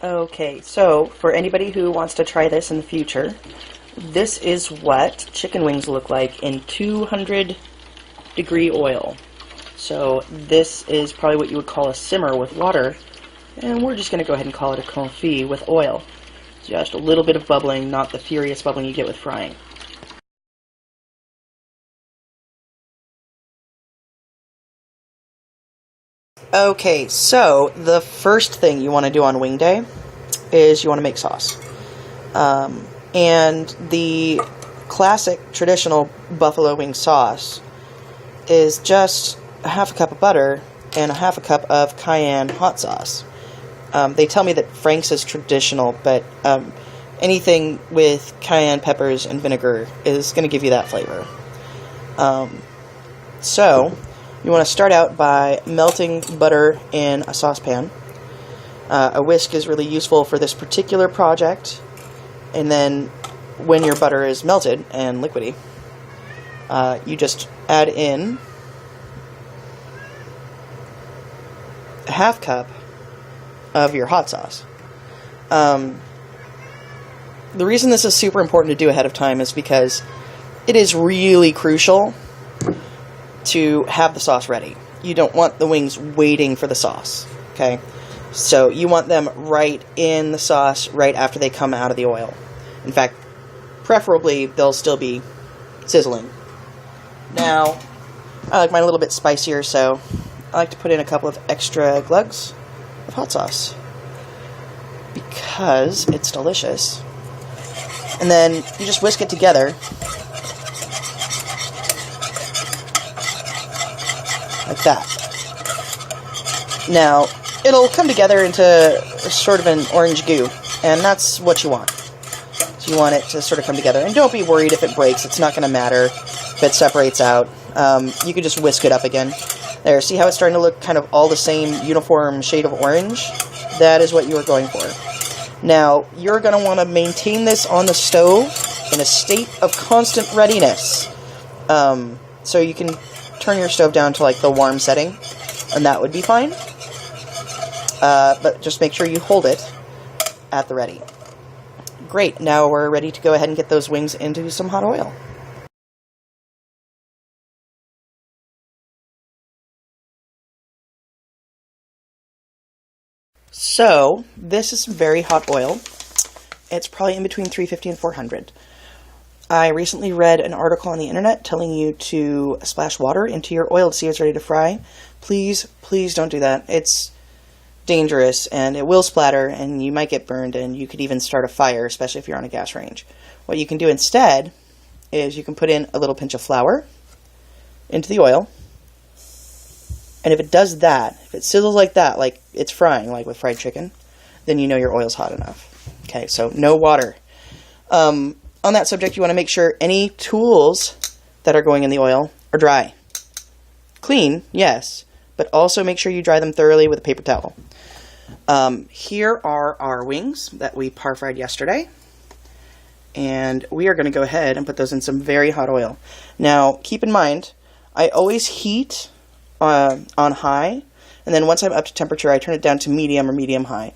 Okay, so for anybody who wants to try this in the future, this is what chicken wings look like in 200-degree oil. So this is probably what you would call a simmer with water, and we're just going to go ahead and call it a confit with oil. Just a little bit of bubbling, not the furious bubbling you get with frying. Okay, so the first thing you want to do on wing day is you want to make sauce. And the classic traditional buffalo wing sauce is just a half a cup of butter and a half a cup of cayenne hot sauce. They tell me that Frank's is traditional, but anything with cayenne peppers and vinegar is going to give you that flavor. So you want to start out by melting butter in a saucepan. A whisk is really useful for this particular project. And then when your butter is melted and liquidy, you just add in a half cup of your hot sauce. The reason this is super important to do ahead of time is because it is really crucial to have the sauce ready. You don't want the wings waiting for the sauce, okay? So you want them right in the sauce right after they come out of the oil. In fact, preferably they'll still be sizzling. Now, I like mine a little bit spicier, so I like to put in a couple of extra glugs of hot sauce because it's delicious. And then you just whisk it together like that. Now, it'll come together into sort of an orange goo, and that's what you want. So you want it to sort of come together. And don't be worried if it breaks. It's not going to matter if it separates out. You can just whisk it up again. There, see how it's starting to look kind of all the same uniform shade of orange? That is what you are going for. Now, you're going to want to maintain this on the stove in a state of constant readiness. So you can turn your stove down to like the warm setting, and that would be fine. But just make sure you hold it at the ready. Great, now we're ready to go ahead and get those wings into some hot oil. So, this is very hot oil. It's probably in between 350 and 400. I recently read an article on the internet telling you to splash water into your oil to see if it's ready to fry. Please, please don't do that. It's dangerous, and it will splatter, and you might get burned, and you could even start a fire, especially if you're on a gas range. What you can do instead is you can put in a little pinch of flour into the oil, and if it does that, if it sizzles like that, like it's frying, like with fried chicken, then you know your oil's hot enough. Okay, so no water. On that subject, you want to make sure any tools that are going in the oil are dry. Clean, yes, but also make sure you dry them thoroughly with a paper towel. Here are our wings that we par-fried yesterday, and we are going to go ahead and put those in some very hot oil. Now, keep in mind, I always heat on high, and then once I'm up to temperature, I turn it down to medium or medium-high.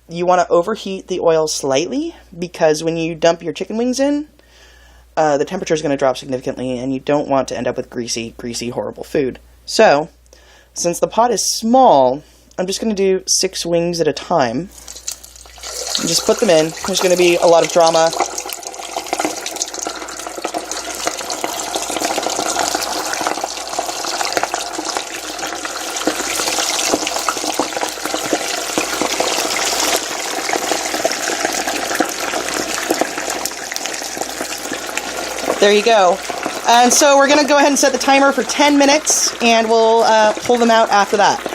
You want to overheat the oil slightly, because when you dump your chicken wings in, the temperature is going to drop significantly, and you don't want to end up with greasy, horrible food. So, since the pot is small, I'm just going to do 6 wings at a time. And just put them in. There's going to be a lot of drama. There you go. And so we're going to go ahead and set the timer for 10 minutes, and we'll pull them out after that.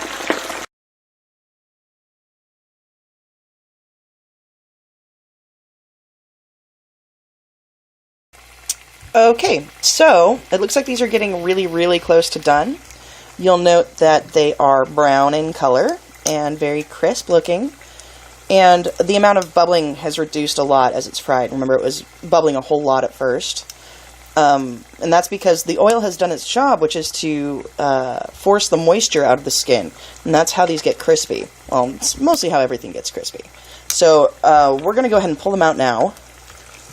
Okay, so it looks like these are getting really close to done. You'll note that they are brown in color and very crisp looking. And the amount of bubbling has reduced a lot as it's fried. Remember, it was bubbling a whole lot at first. And that's because the oil has done its job, which is to force the moisture out of the skin. And that's how these get crispy. Well, it's mostly how everything gets crispy. So we're going to go ahead and pull them out now,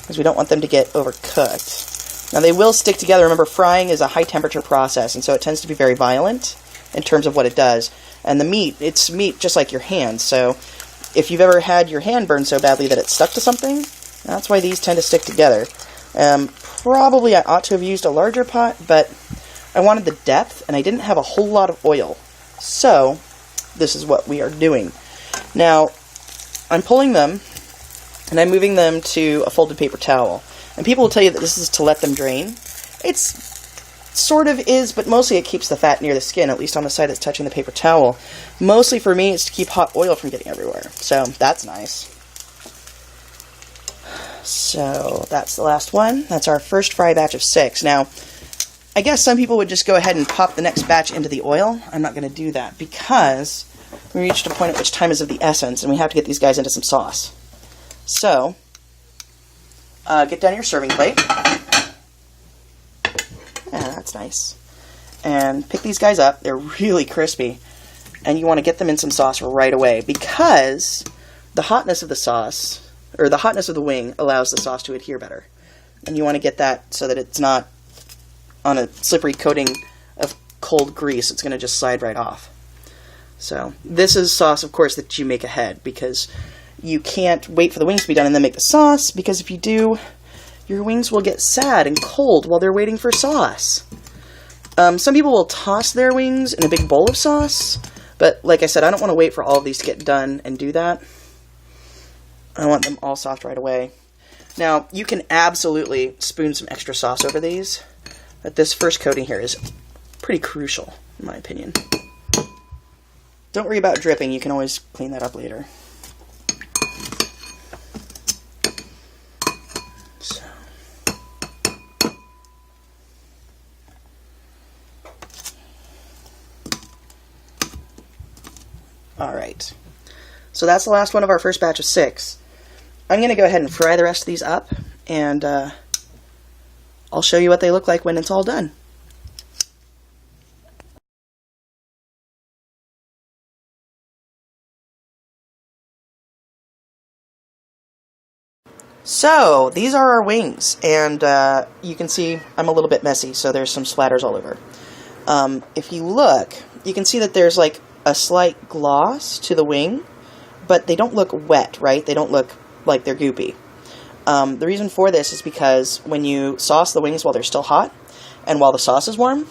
because we don't want them to get overcooked. Now they will stick together. Remember, frying is a high temperature process, and so it tends to be very violent in terms of what it does. And the meat, it's meat just like your hand. So if you've ever had your hand burned so badly that it stuck to something, that's why these tend to stick together. Probably I ought to have used a larger pot, but I wanted the depth, and I didn't have a whole lot of oil. So this is what we are doing. Now, I'm pulling them, and I'm moving them to a folded paper towel. And people will tell you that this is to let them drain. It's sort of is, but mostly it keeps the fat near the skin, at least on the side that's touching the paper towel. Mostly for me, it's to keep hot oil from getting everywhere. So that's nice. So that's the last one. That's our first fry batch of 6. Now, I guess some people would just go ahead and pop the next batch into the oil. I'm not going to do that because we reached a point at which time is of the essence, and we have to get these guys into some sauce. So, get down your serving plate. Yeah, that's nice. And pick these guys up. They're really crispy. And you want to get them in some sauce right away because the hotness of the sauce, or the hotness of the wing, allows the sauce to adhere better. And you want to get that so that it's not on a slippery coating of cold grease. It's going to just slide right off. So this is sauce, of course, that you make ahead because you can't wait for the wings to be done and then make the sauce, because if you do, your wings will get sad and cold while they're waiting for sauce. Some people will toss their wings in a big bowl of sauce, but like I said, I don't want to wait for all of these to get done and do that. I want them all soft right away. Now, you can absolutely spoon some extra sauce over these, but this first coating here is pretty crucial, in my opinion. Don't worry about dripping, you can always clean that up later. So. Alright, so that's the last one of our first batch of 6. I'm going to go ahead and fry the rest of these up, and I'll show you what they look like when it's all done. So, these are our wings, and you can see I'm a little bit messy, so there's some splatters all over. If you look, you can see that there's like a slight gloss to the wing, but they don't look wet, right? They don't look like they're goopy. The reason for this is because when you sauce the wings while they're still hot, and while the sauce is warm,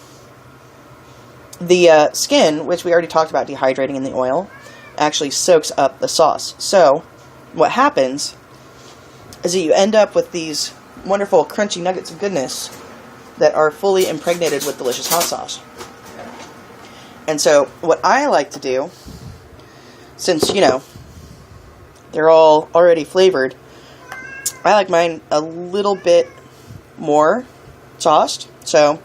the skin, which we already talked about dehydrating in the oil, actually soaks up the sauce. So, what happens is that you end up with these wonderful crunchy nuggets of goodness that are fully impregnated with delicious hot sauce. And so, what I like to do, since, you know, they're all already flavored, I like mine a little bit more sauced. So,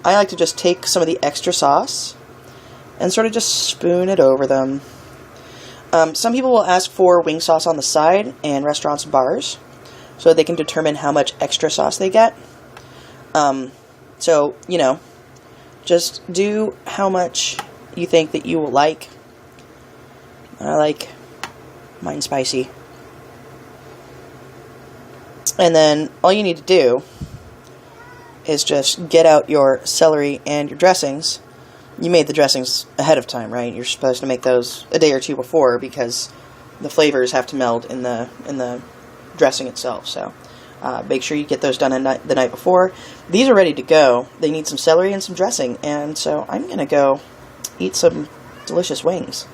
I like to just take some of the extra sauce and sort of just spoon it over them. Some people will ask for wing sauce on the side in restaurants and bars, so they can determine how much extra sauce they get. So, you know, just do how much you think that you will like. I like mine spicy. And then all you need to do is just get out your celery and your dressings. You made the dressings ahead of time, right? You're supposed to make those a day or two before because the flavors have to meld in the dressing itself. So make sure you get those done the night before. These are ready to go. They need some celery and some dressing, and so I'm going to go eat some delicious wings.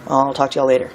I'll talk to y'all later.